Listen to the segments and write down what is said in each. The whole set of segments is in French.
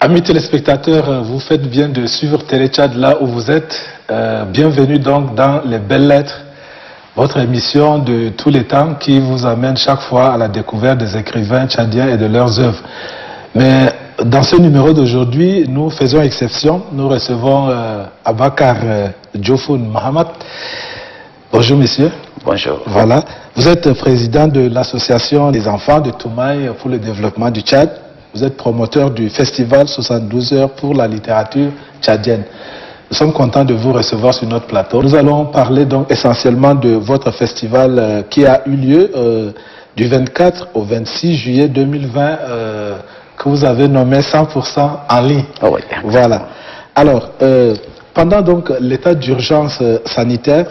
Amis téléspectateurs, vous faites bien de suivre Télétchad là où vous êtes. Bienvenue donc dans Les Belles Lettres, votre émission de tous les temps qui vous amène chaque fois à la découverte des écrivains tchadiens et de leurs œuvres. Mais dans ce numéro d'aujourd'hui, nous faisons exception. Nous recevons Abakar Diofoun Mahamat. Bonjour messieurs. Bonjour. Voilà. Vous êtes président de l'association des enfants de Toumaï pour le développement du Tchad. Vous êtes promoteur du festival 72 heures pour la littérature tchadienne. Nous sommes contents de vous recevoir sur notre plateau. Nous allons parler donc essentiellement de votre festival qui a eu lieu du 24 au 26 juillet 2020 que vous avez nommé 100% en ligne. Oh oui. Voilà. Alors, pendant donc l'état d'urgence sanitaire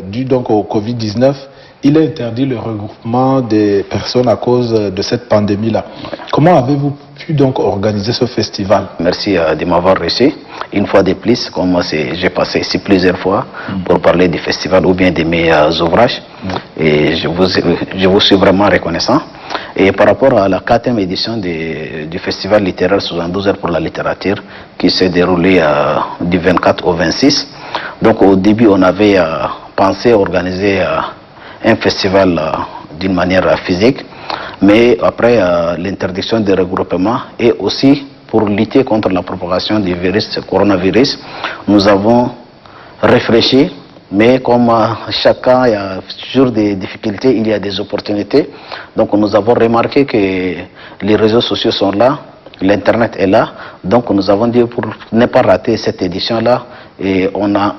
dû donc au Covid-19, il est interdit le regroupement des personnes à cause de cette pandémie-là. Comment avez-vous pu donc organiser ce festival? Merci de m'avoir reçu. Une fois de plus, comme moi j'ai passé ici plusieurs fois pour parler du festival ou bien de mes ouvrages. Et je vous suis vraiment reconnaissant. Et par rapport à la 4e édition du festival littéraire 72 heures pour la littérature qui s'est déroulée du 24 au 26. Donc au début, on avait pensé organiser un festival d'une manière physique, mais après l'interdiction des regroupements et aussi pour lutter contre la propagation du virus, coronavirus, nous avons réfléchi, mais comme chacun il y a toujours des difficultés, il y a des opportunités. Donc nous avons remarqué que les réseaux sociaux sont là, l'internet est là, donc nous avons dit pour ne pas rater cette édition-là, et on a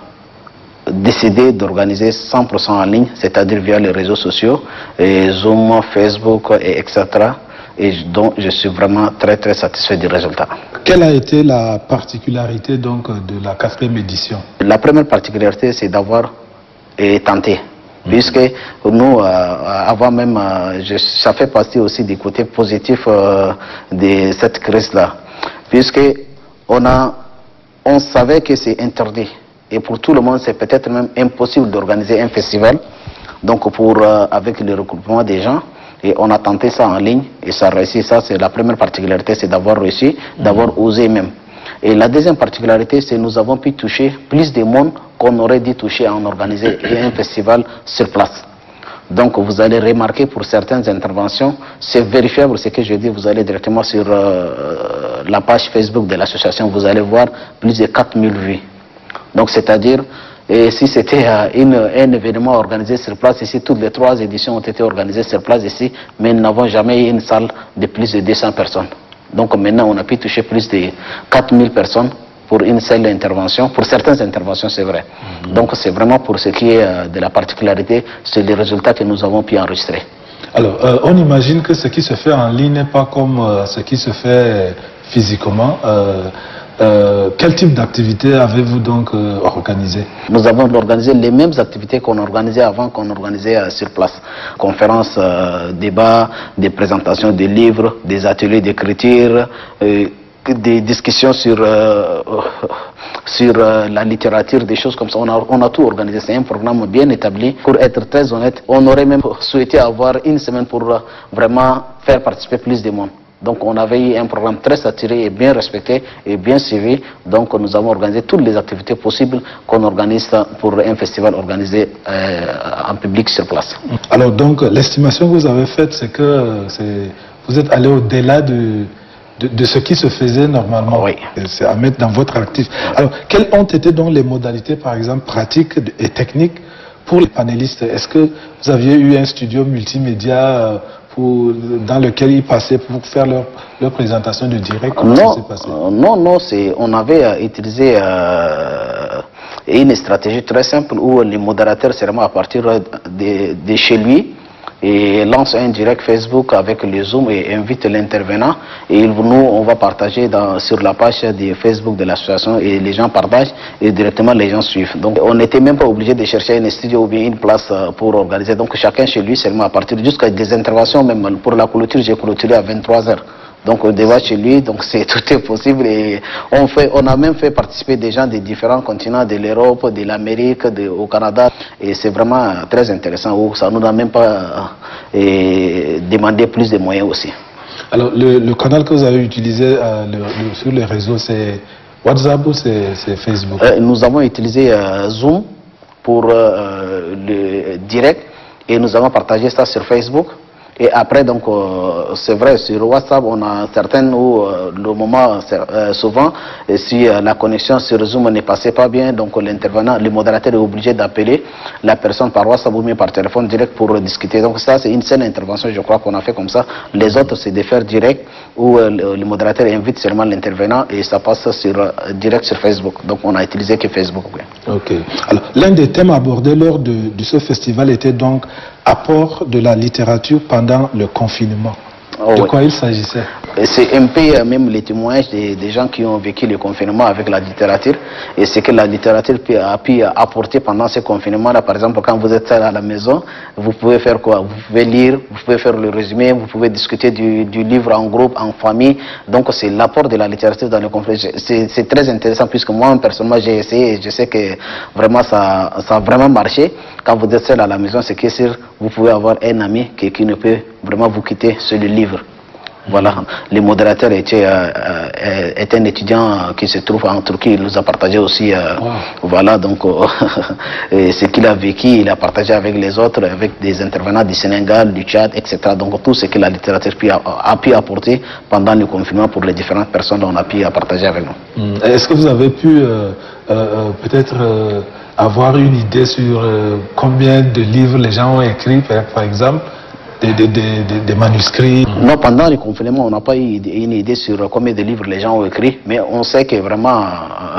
décidé d'organiser 100% en ligne, c'est-à-dire via les réseaux sociaux, et Zoom, Facebook, etc. Et donc je suis vraiment très très satisfait du résultat. Quelle a été la particularité donc de la 4e édition? La première particularité, c'est d'avoir tenté. Puisque nous, avant même, ça fait partie aussi du côté positif de cette crise-là. Puisque on savait que c'est interdit. Et pour tout le monde, c'est peut-être même impossible d'organiser un festival. Donc, avec le regroupement des gens, et on a tenté ça en ligne, et ça a réussi. Ça, c'est la première particularité, c'est d'avoir réussi, d'avoir osé même. Et la deuxième particularité, c'est que nous avons pu toucher plus de monde qu'on aurait dû toucher en organisant un festival sur place. Donc, vous allez remarquer pour certaines interventions, c'est vérifiable ce que je dis, vous allez directement sur la page Facebook de l'association, vous allez voir plus de 4000 vues. Donc, c'est-à-dire, si c'était un événement organisé sur place ici, toutes les 3 éditions ont été organisées sur place ici, mais nous n'avons jamais eu une salle de plus de 200 personnes. Donc maintenant, on a pu toucher plus de 4000 personnes pour une seule intervention. Pour certaines interventions, c'est vrai. Donc c'est vraiment pour ce qui est de la particularité, c'est les résultats que nous avons pu enregistrer. Alors, on imagine que ce qui se fait en ligne n'est pas comme ce qui se fait physiquement. Quel type d'activité avez-vous donc organisé? Nous avons organisé les mêmes activités qu'on organisait avant, qu'on organisait sur place. Conférences, débats, des présentations de livres, des ateliers d'écriture, des discussions sur la littérature, des choses comme ça. On a tout organisé. C'est un programme bien établi. Pour être très honnête, on aurait même souhaité avoir une semaine pour vraiment faire participer plus de monde. Donc on avait eu un programme très saturé et bien respecté et bien suivi. Donc nous avons organisé toutes les activités possibles qu'on organise pour un festival organisé en public sur place. Alors donc l'estimation que vous avez faite, c'est que vous êtes allé au-delà de ce qui se faisait normalement. Oui. C'est à mettre dans votre actif. Alors quelles ont été donc les modalités par exemple pratiques et techniques pour les panélistes? Est-ce que vous aviez eu un studio multimédia dans lequel ils passaient pour faire leur présentation de direct? Non, on avait utilisé une stratégie très simple où les modérateurs, c'est vraiment à partir de chez lui, et lance un direct Facebook avec le Zoom et invite l'intervenant, et nous on va partager sur la page de Facebook de l'association, et les gens partagent et directement les gens suivent. Donc on n'était même pas obligé de chercher un studio ou bien une place pour organiser, donc chacun chez lui seulement à partir jusqu'à des interventions. Même pour la clôture, j'ai clôturé à 23 h. Donc on débat chez lui, donc tout est possible, et on a même fait participer des gens des différents continents, de l'Europe, de l'Amérique, au Canada, et c'est vraiment très intéressant, où ça nous a même pas demandé plus de moyens aussi. Alors, le canal que vous avez utilisé sur les réseaux, c'est WhatsApp ou c'est Facebook? Nous avons utilisé Zoom pour le direct et nous avons partagé ça sur Facebook. Et après, donc, c'est vrai, sur WhatsApp, on a certaines où le moment, souvent, si la connexion sur Zoom ne passait pas bien, donc l'intervenant, le modérateur est obligé d'appeler la personne par WhatsApp ou même par téléphone direct pour discuter. Donc ça, c'est une seule intervention, je crois qu'on a fait comme ça. Les autres, c'est de faire direct, où le modérateur invite seulement l'intervenant et ça passe direct sur Facebook. Donc on a utilisé que Facebook. Oui. Ok. Alors, l'un des thèmes abordés lors de ce festival était donc apport de la littérature pendant le confinement. De quoi il s'agissait? C'est un peu même les témoignages des gens qui ont vécu le confinement avec la littérature et ce que la littérature a pu apporter pendant ce confinement-là. Par exemple, quand vous êtes seul à la maison, vous pouvez faire quoi? Vous pouvez lire, vous pouvez faire le résumé, vous pouvez discuter du livre en groupe, en famille. Donc c'est l'apport de la littérature dans le conflit. C'est très intéressant puisque moi personnellement j'ai essayé et je sais que vraiment ça a vraiment marché. Quand vous êtes seul à la maison, c'est que vous pouvez avoir un ami qui ne peut vraiment vous quitter sur le livre. Voilà, le modérateur était un étudiant qui se trouve en Turquie, il nous a partagé aussi, voilà, donc ce qu'il a vécu, il a partagé avec les autres, avec des intervenants du Sénégal, du Tchad, etc. Donc tout ce que la littérature a pu apporter pendant le confinement pour les différentes personnes, on a pu partager avec nous. Est-ce que vous avez pu peut-être avoir une idée sur combien de livres les gens ont écrits, par exemple? Des manuscrits? Non, pendant le confinement, on n'a pas eu une idée sur combien de livres les gens ont écrit, mais on sait que vraiment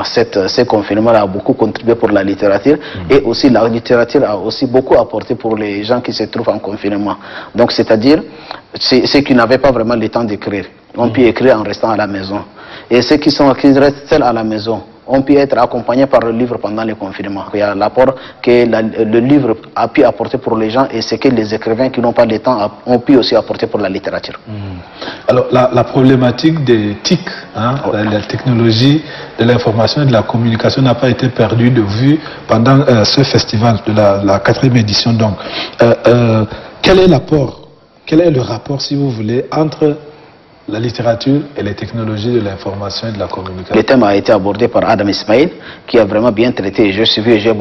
ce confinement a beaucoup contribué pour la littérature et aussi la littérature a aussi beaucoup apporté pour les gens qui se trouvent en confinement. Donc c'est-à-dire ceux qui n'avaient pas vraiment le temps d'écrire, ont pu écrire en restant à la maison. Et ceux qui restent seuls à la maison, on peut être accompagné par le livre pendant le confinement. Il y a l'apport que le livre a pu apporter pour les gens et ce que les écrivains qui n'ont pas le temps ont pu aussi apporter pour la littérature. Alors la problématique des TIC, la technologie de l'information et de la communication n'a pas été perdue de vue pendant ce festival de la 4e édition. Donc, quel est l'apport, quel est le rapport, si vous voulez, entre la littérature et les technologies de l'information et de la communication? Le thème a été abordé par Adam Ismail, qui a vraiment bien traité. Je suis vu et j'ai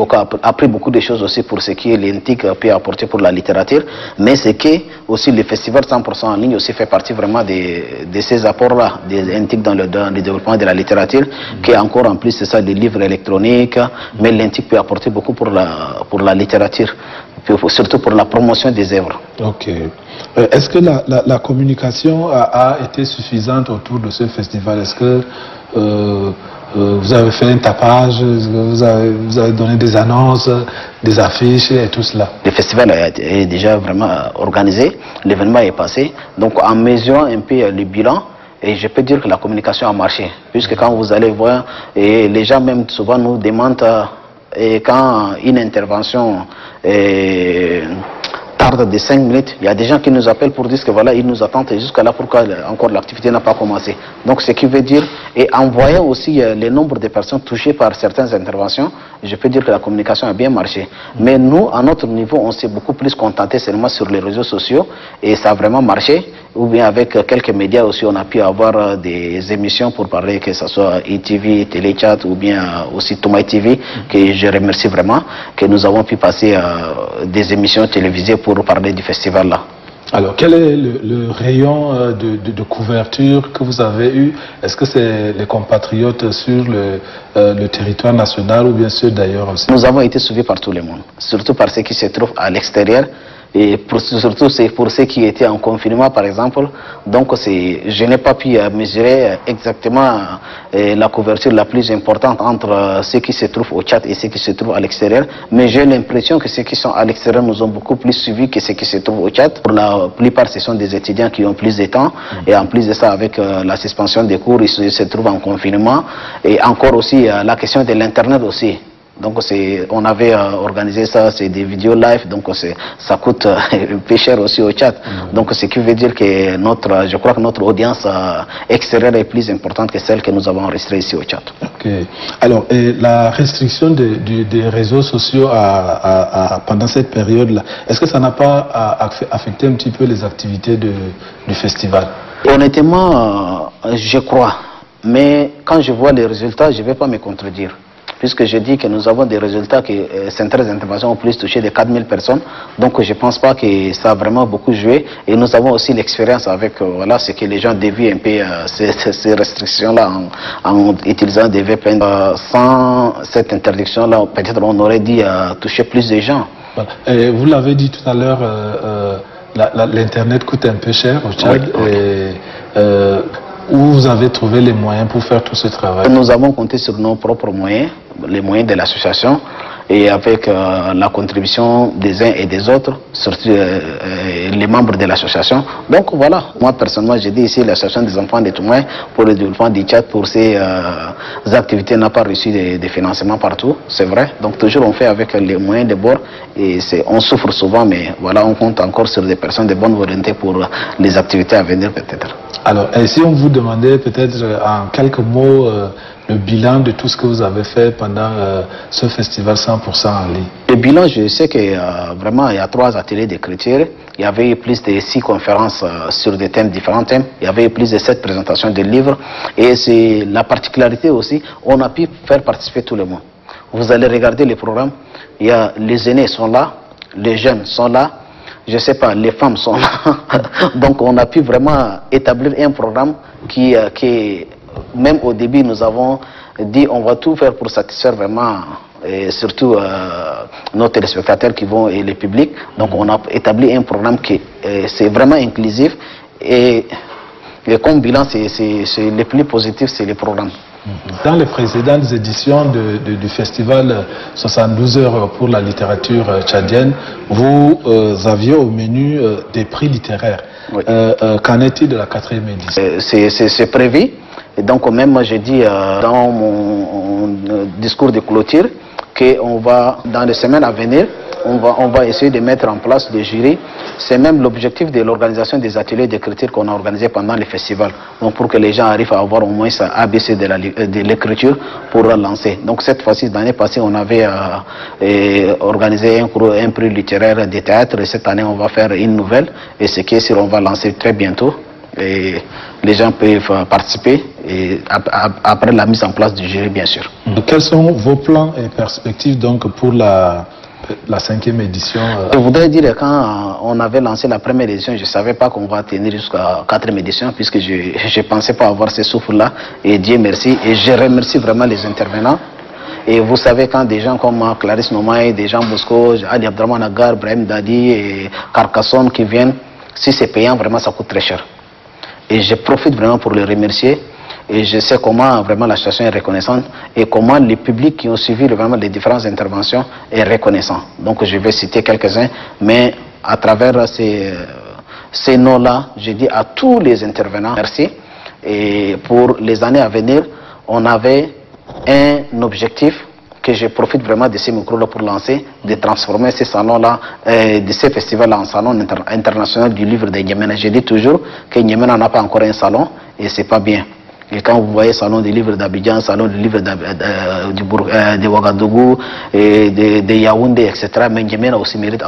appris beaucoup de choses aussi pour ce qui est l'INTIC a pu apporter pour la littérature, mais c'est que aussi le festival 100% en ligne aussi fait partie vraiment de ces apports-là, des INTIC dans le développement de la littérature, qui est encore en plus de ça des livres électroniques, mais l'INTIC peut apporter beaucoup pour la littérature, surtout pour la promotion des œuvres. Ok. Est-ce que la communication a été suffisante autour de ce festival? Est-ce que vous avez fait un tapage, vous avez donné des annonces, des affiches et tout cela? Le festival est déjà vraiment organisé, l'événement est passé. Donc en mesurant un peu le bilan, et je peux dire que la communication a marché. Puisque quand vous allez voir, et les gens même souvent nous demandent, et quand une intervention tarde de 5 minutes, il y a des gens qui nous appellent pour dire que voilà, ils nous attendent jusqu'à là pourquoi encore l'activité n'a pas commencé. Donc ce qui veut dire, et en voyant aussi le nombre de personnes touchées par certaines interventions, je peux dire que la communication a bien marché. Mais nous, à notre niveau, on s'est beaucoup plus contenté seulement sur les réseaux sociaux et ça a vraiment marché. Ou bien avec quelques médias aussi, on a pu avoir des émissions pour parler, que ce soit ETV, Téléchat ou bien aussi Toumaï TV, que je remercie vraiment, que nous avons pu passer des émissions télévisées pour parler du festival là. Alors, quel est le rayon de couverture que vous avez eu? Est-ce que c'est les compatriotes sur le territoire national ou bien ceux d'ailleurs aussi? Nous avons été suivis par tout le monde, surtout par ceux qui se trouvent à l'extérieur. Et surtout c'est pour ceux qui étaient en confinement par exemple. Donc je n'ai pas pu mesurer exactement la couverture la plus importante entre ceux qui se trouvent au Tchad et ceux qui se trouvent à l'extérieur, mais j'ai l'impression que ceux qui sont à l'extérieur nous ont beaucoup plus suivis que ceux qui se trouvent au Tchad. Pour la plupart ce sont des étudiants qui ont plus de temps et en plus de ça avec la suspension des cours ils se trouvent en confinement et encore aussi la question de l'internet aussi. Donc on avait organisé ça, c'est des vidéos live, donc ça coûte un peu cher aussi au Tchad. Donc ce qui veut dire que je crois que notre audience extérieure est plus importante que celle que nous avons enregistrée ici au Tchad. Ok. Alors la restriction des réseaux sociaux pendant cette période-là, est-ce que ça n'a pas affecté un petit peu les activités du festival? Honnêtement, je crois. Mais quand je vois les résultats, je ne vais pas me contredire. Puisque je dis que nous avons des résultats que certaines interventions ont plus touché de 4000 personnes. Donc je ne pense pas que ça a vraiment beaucoup joué. Et nous avons aussi l'expérience avec voilà, ce que les gens dévient un peu ces restrictions-là en utilisant des VPN. Sans cette interdiction-là, peut-être on aurait dit toucher plus de gens. Voilà. Et vous l'avez dit tout à l'heure, l'Internet coûte un peu cher au Tchad. Oui, oui. Où vous avez trouvé les moyens pour faire tout ce travail? Nous avons compté sur nos propres moyens, les moyens de l'association, et avec la contribution des uns et des autres, surtout les membres de l'association. Donc voilà, moi personnellement j'ai dit ici l'association des enfants de Toumaï pour le développement du Tchad pour ces activités n'a pas reçu de financement partout, c'est vrai. Donc toujours on fait avec les moyens de bord et on souffre souvent, mais voilà, on compte encore sur des personnes de bonne volonté pour les activités à venir peut-être. Alors, et si on vous demandait peut-être en quelques mots le bilan de tout ce que vous avez fait pendant ce festival 100% en ligne? Le bilan, je sais que vraiment il y a 3 ateliers d'écriture, il y avait eu plus de 6 conférences sur des thèmes, différents thèmes, il y avait eu plus de 7 présentations de livres et c'est la particularité aussi, on a pu faire participer tout le monde. Vous allez regarder les programmes, il y a les aînés sont là, les jeunes sont là, je ne sais pas, les femmes sont là. Donc on a pu vraiment établir un programme qui même au début, nous avons dit on va tout faire pour satisfaire vraiment, et surtout nos téléspectateurs qui vont et le public. Donc on a établi un programme qui c'est vraiment inclusif et comme bilan, c'est le plus positif, c'est le programme. Dans les précédentes éditions du festival 72 heures pour la littérature tchadienne, vous aviez au menu des prix littéraires. Oui. Qu'en est-il de la 4e édition? C'est prévu. Et donc même j'ai dit dans mon discours de clôture qu'on va, dans les semaines à venir, on va essayer de mettre en place des jurys. C'est même l'objectif de l'organisation des ateliers d'écriture qu'on a organisé pendant le festival. Donc pour que les gens arrivent à avoir au moins ça ABC de l'écriture pour lancer. Donc cette fois-ci, l'année passée, on avait organisé un prix littéraire de théâtre. Et cette année, on va faire une nouvelle. Et ce qui est sûr, on va lancer très bientôt. Et les gens peuvent participer et après la mise en place du jury, bien sûr. Quels sont vos plans et perspectives donc pour la 5e édition? Je voudrais dire que quand on avait lancé la première édition, je ne savais pas qu'on va tenir jusqu'à 4e édition puisque je ne pensais pas avoir ce souffle-là. Et Dieu merci. Et je remercie vraiment les intervenants. Et vous savez, quand des gens comme Clarisse Nomaï, des gens Bosco, Ali Abdraman Agar, Brahim Dadi et Carcassonne qui viennent, si c'est payant, vraiment ça coûte très cher. Et je profite vraiment pour les remercier. Et je sais comment vraiment la situation est reconnaissante et comment les publics qui ont suivi vraiment les différentes interventions est reconnaissant. Donc je vais citer quelques-uns, mais à travers ces noms-là, je dis à tous les intervenants merci. Et pour les années à venir, on avait un objectif que je profite vraiment de ces micros-là pour lancer, de transformer ces salons-là, de ces festivals-là en salon international du livre de N'Djamena. Je dis toujours que N'Djamena n'a pas encore un salon et c'est pas bien. Et quand vous voyez salon du livre d'Abidjan, salon du livre de Ouagadougou, de Yaoundé, etc., mais N'Djamena aussi mérite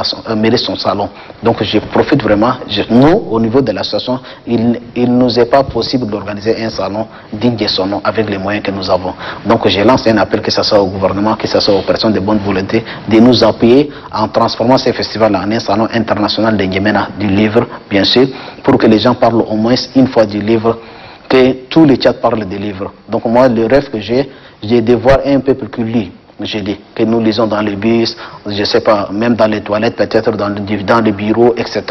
son salon. Donc je profite vraiment, nous, au niveau de l'association, il ne nous est pas possible d'organiser un salon digne de son nom avec les moyens que nous avons. Donc je lance un appel, que ce soit au gouvernement, que ce soit aux personnes de bonne volonté, de nous appuyer en transformant ces festivals en un salon international de N'Djamena du livre, bien sûr, pour que les gens parlent au moins une fois du livre, que tous les Tchad parlent des livres. Donc moi, le rêve que j'ai de voir un peuple qui lit. J'ai dit que nous lisons dans les bus, je ne sais pas, même dans les toilettes, peut-être dans les bureaux, etc.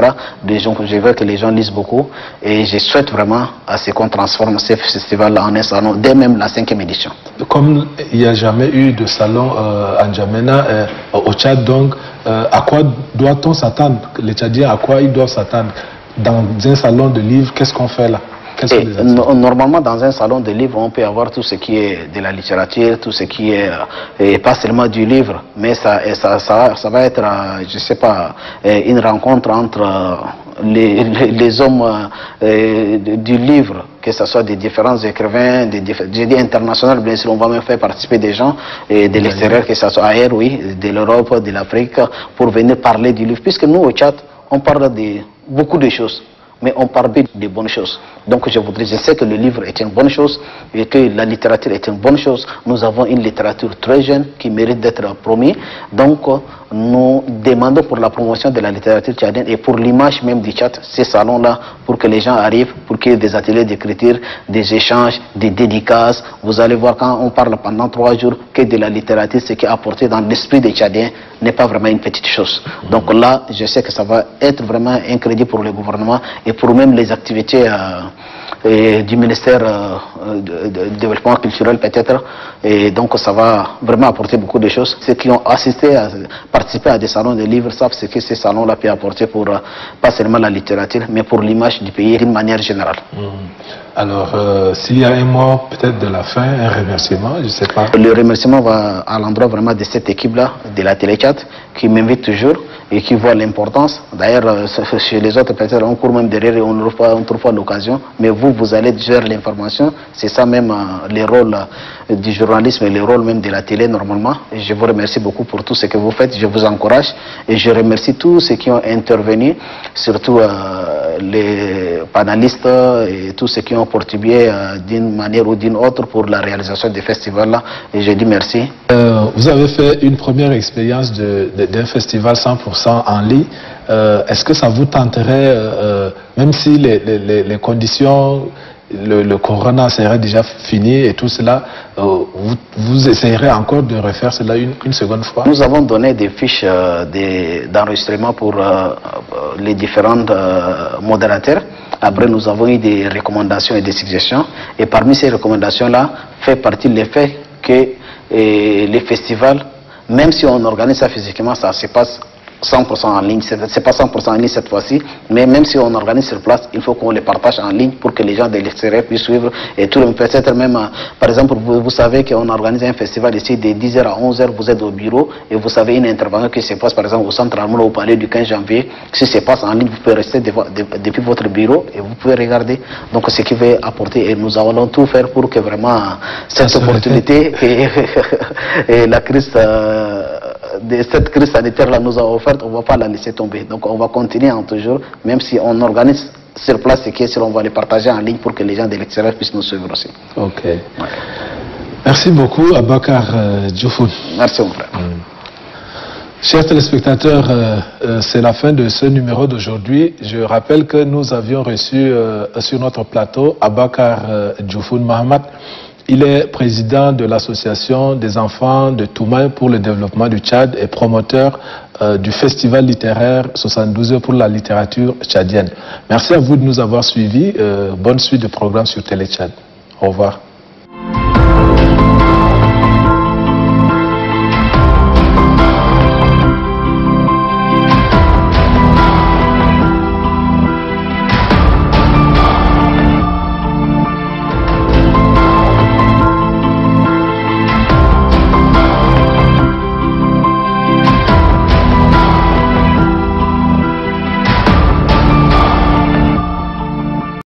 Je veux que les gens lisent beaucoup et je souhaite vraiment à ce qu'on transforme ces festivals-là en un salon, dès même la 5e édition. Comme il n'y a jamais eu de salon à N'Djamena, au Tchad, donc, à quoi doit-on s'attendre? Les Tchadiens, à quoi ils doivent s'attendre? Dans un salon de livres, qu'est-ce qu'on fait là? Normalement, dans un salon de livres, on peut avoir tout ce qui est de la littérature, tout ce qui est pas seulement du livre, mais ça va être, je sais pas, une rencontre entre les hommes du livre, que ce soit des différents écrivains, j'ai dit international, bien sûr, on va même faire participer des gens de l'extérieur, que ce soit ailleurs, oui, de l'Europe, de l'Afrique, pour venir parler du livre, puisque nous, au Tchad, on parle de beaucoup de choses. mais on parle des bonnes choses. Donc je sais que le livre est une bonne chose et que la littérature est une bonne chose. Nous avons une littérature très jeune qui mérite d'être promise. Donc nous demandons pour la promotion de la littérature tchadienne et pour l'image même du Tchad, ces salons-là, pour que les gens arrivent, pour qu'il y ait des ateliers d'écriture, des échanges, des dédicaces. Vous allez voir quand on parle pendant 3 jours que de la littérature, ce qui est apporté dans l'esprit des Tchadiens n'est pas vraiment une petite chose. Donc là, je sais que ça va être vraiment un crédit pour le gouvernement et pour même les activités du ministère du développement culturel peut-être. Et donc ça va vraiment apporter beaucoup de choses. Ceux qui ont participé à des salons de livres savent ce que ces salons-là peuvent apporter pour pas seulement la littérature, mais pour l'image du pays d'une manière générale. Alors, s'il y a un mot peut-être de la fin, un remerciement, je ne sais pas. Le remerciement va à l'endroit vraiment de cette équipe-là, de la Télé-Tchad, qui m'invite toujours et qui voit l'importance. D'ailleurs, chez les autres, peut-être on court même derrière et on ne trouve pas l'occasion. Mais vous allez gérer l'information. C'est ça même le rôle du journalisme et le rôle même de la télé normalement. Et je vous remercie beaucoup pour tout ce que vous faites. Je vous encourage et je remercie tous ceux qui ont intervenu, surtout les panélistes et tous ceux qui ont contribué d'une manière ou d'une autre pour la réalisation des festivals-là. Et je dis merci. Vous avez fait une première expérience d'un festival 100% en ligne. Est-ce que ça vous tenterait, même si les conditions, le corona serait déjà fini et tout cela, vous essayerez encore de refaire cela une seconde fois? Nous avons donné des fiches d'enregistrement pour les différents modérateurs. Après, nous avons eu des recommandations et des suggestions. Et parmi ces recommandations-là, fait partie le fait que les festivals, même si on organise ça physiquement, ça se passe 100% en ligne. C'est pas 100% en ligne cette fois-ci, mais même si on organise sur place, il faut qu'on les partage en ligne pour que les gens de l'extérieur puissent suivre. Et tout le monde, peut-être même, par exemple, vous savez qu'on organise un festival ici de 10h à 11h, vous êtes au bureau et vous savez une intervention qui se passe par exemple au centre Almoula au palais du 15 janvier. Si ça se passe en ligne, vous pouvez rester depuis votre bureau et vous pouvez regarder. Donc ce qui va apporter, et nous allons tout faire pour que vraiment cette opportunité et la crise cette crise sanitaire-là nous a offerte, on ne va pas la laisser tomber. Donc on va continuer en toujours, même si on organise sur place et on va les partager en ligne pour que les gens de l'extérieur puissent nous suivre aussi. Ok. Ouais. Merci beaucoup, Abakar Dioufou. Merci mon frère. Chers téléspectateurs, c'est la fin de ce numéro d'aujourd'hui. Je rappelle que nous avions reçu sur notre plateau Abakar Dioufou Mahamat. Il est président de l'association des enfants de Toumaï pour le développement du Tchad et promoteur du festival littéraire 72 heures pour la littérature tchadienne. Merci à vous de nous avoir suivis. Bonne suite de programme sur Télé Tchad. Au revoir.